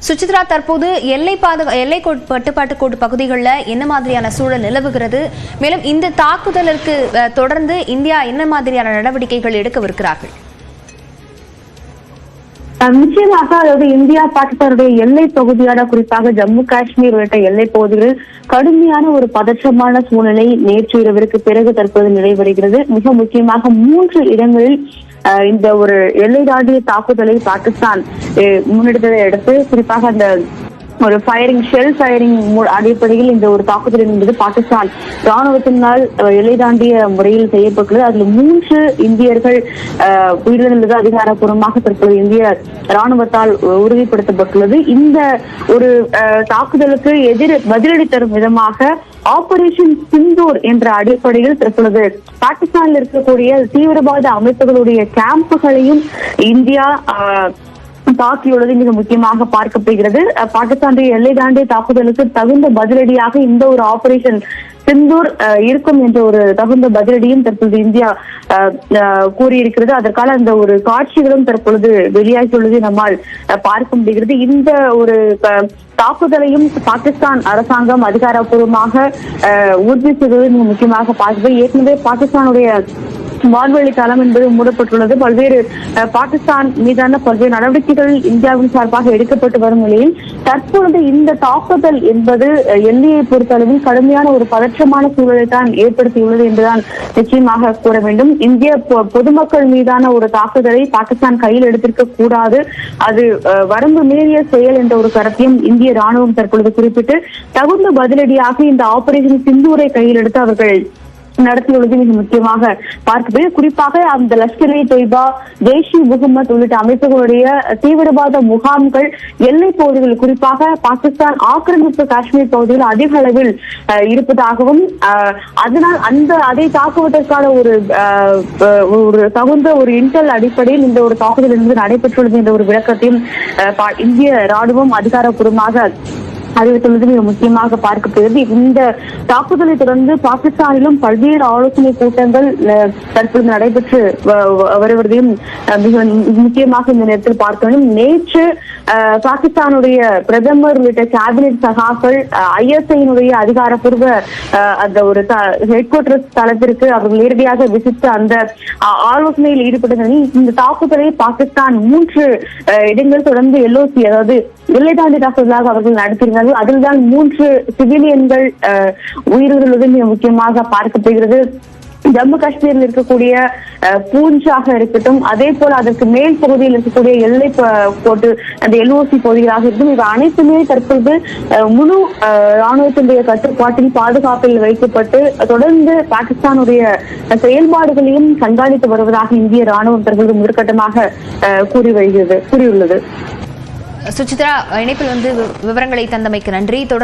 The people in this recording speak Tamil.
சுசித்ரா, தற்போது எல்லை கட்டுப்பாட்டு கோட்டு பகுதிகளில் என்ன மாதிரியான சூழல் நிலவுகிறது? மேலும் இந்த தாக்குதலுக்கு தொடர்ந்து இந்தியா என்ன மாதிரியான நடவடிக்கைகள் எடுக்கவிருக்கிறார்கள்? நிச்சயமாக, அதாவது இந்தியா பாகிஸ்தானுடைய எல்லை பகுதியான குறிப்பாக ஜம்மு காஷ்மீர் உள்ளிட்ட எல்லை பகுதிகளில் கடுமையான ஒரு பதற்றமான சூழ்நிலை நேற்று இரவிற்கு பிறகு தற்போது நிறைவடைகிறது. மிக முக்கியமாக 3 இடங்களில் இந்த ஒரு எல்லை தாண்டிய தாக்குதலை பாகிஸ்தான் முன்னெடுத்ததை அடுத்து குறிப்பாக அந்த ஒரு ஷெல் ஃபயரிங் அடிப்படையில் இந்த ஒரு தாக்குதல் என்பது பாகிஸ்தான் ராணுவத்தினால் எல்லை தாண்டிய முறையில் செய்யப்பட்டுள்ளது. அதில் 3 இந்தியர்கள் உயிரிழந்தது அதிகாரப்பூர்வமாக தற்போது இந்திய ராணுவத்தால் உறுதிப்படுத்தப்பட்டுள்ளது. இந்த ஒரு தாக்குதலுக்கு பதிலடி தரும் விதமாக ஆபரேஷன் சிந்தூர் என்ற அடிப்படையில் தற்பொழுது பாகிஸ்தானில் இருக்கக்கூடிய தீவிரவாத அமைப்புகளுடைய கேம்புகளையும் இந்தியா தாக்கியுள்ளது மிக முக்கியமாக பார்க்கப்படுகிறது. பாகிஸ்தானுடைய எல்லை தாண்டிய தாக்குதலுக்கு தகுந்த பதிலடியாக இந்த ஒரு ஆபரேஷன் சிந்தூர் இருக்கும் என்ற ஒரு தகுந்த பதிலடியும் தற்பொழுது இந்தியா கூறியிருக்கிறது. அதற்கான அந்த ஒரு காட்சிகளும் தற்பொழுது வெளியாகியுள்ளது நம்மால் பார்க்க முடிகிறது. இந்த ஒரு தாக்குதலையும் பாகிஸ்தான் அரசாங்கம் அதிகாரப்பூர்வமாக உறுதி செய்வது மிக முக்கியமாக பார்க்கிறது. ஏற்கனவே பாகிஸ்தானுடைய வான்வெளி தளம் என்பது மூடப்பட்டுள்ளது. பல்வேறு பாகிஸ்தான் மீதான பல்வேறு நடவடிக்கைகள் இந்தியாவின் சார்பாக எடுக்கப்பட்டு வரும் நிலையில் தற்பொழுது இந்த தாக்குதல் என்பது எல்லையை பொறுத்தளவில் கடுமையான ஒரு பதற்றமான சூழலை தான் ஏற்படுத்தியுள்ளது என்றுதான் நிச்சயமாக கூற வேண்டும். இந்திய பொதுமக்கள் மீதான ஒரு தாக்குதலை பாகிஸ்தான் கையில் எடுத்திருக்க கூடாது, அது வரம்பு மீறிய செயல் என்ற ஒரு கருத்தையும் இந்திய ராணுவம் தற்பொழுது குறிப்பிட்டு தகுந்த பதிலடியாக இந்த ஆபரேஷன் சிந்தூரை கையில் எடுத்து அவர்கள் நடத்தியுள்ளது மிக முக்கியமாக பார்க்கப்படுகிறது. குறிப்பாக அந்த லஷ்கர்-இ-தொய்பா, ஜெய்ஷ்-இ-முகமது உள்ளிட்ட அமைப்புகளுடைய தீவிரவாத முகாம்கள் எல்லை பகுதிகள் குறிப்பாக பாகிஸ்தான் ஆக்கிரமிப்பு காஷ்மீர் பகுதியில் அதிக அளவில் இருப்பதாகவும் அதனால் அதை தாக்குவதற்கான ஒரு தகுந்த ஒரு இன்டெல் அடிப்படையில் இந்த ஒரு தாக்குதல் என்பது நடைபெற்றுள்ளது என்ற ஒரு விளக்கத்தையும் இந்திய ராணுவம் அதிகாரப்பூர்வமாக அறிவித்துள்ளது மிக முக்கியமாக பார்க்கப்படுகிறது. இந்த தாக்குதலை தொடர்ந்து பாகிஸ்தானிலும் பல்வேறு ஆலோசனை கூட்டங்கள் தற்போது நடைபெற்று வருவதையும் மிக முக்கியமாக இந்த நேரத்தில் பார்க்க வேண்டும். நேற்று பாகிஸ்தானுடைய பிரதமர் உள்ளிட்ட கேபினெட் சகாக்கள் ISI-னுடைய அதிகாரப்பூர்வ அந்த ஒரு ஹெட் குவார்டர்ஸ் தளத்திற்கு அவர்கள் நேரடியாக விசித்து அந்த ஆலோசனையில் ஈடுபட்டது. இந்த தாக்குதலை பாகிஸ்தான் 3 இடங்கள் தொடர்ந்து LOC, அதாவது எல்லை தாண்டி தாக்குதலாக அவர்கள் நடத்தினார்கள். அதில்தான் 3 சிவிலியன்கள் உயிரிழந்தது மிக முக்கியமாக பார்க்கப்படுகிறது. ஜம்மு காஷ்மீரில் இருக்கக்கூடிய பூஞ்சாக இருக்கட்டும், அதே போல அதற்கு மேல் பகுதியில் இருக்கக்கூடிய எல்லை கோட்டு அந்த LOC பகுதிகளாக இருக்கும், இவை அனைத்துமே தற்போது முழு ராணுவத்தினுடைய கட்டுப்பாட்டில் பாதுகாப்பில் வைக்கப்பட்டு தொடர்ந்து பாகிஸ்தானுடைய செயல்பாடுகளையும் கண்காணித்து வருவதாக இந்திய ராணுவம் தற்போது முதற்கட்டமாக கூறியுள்ளது. சுசித்ரா, இணைப்பில் விவரங்களை தந்தமைக்கு நன்றி.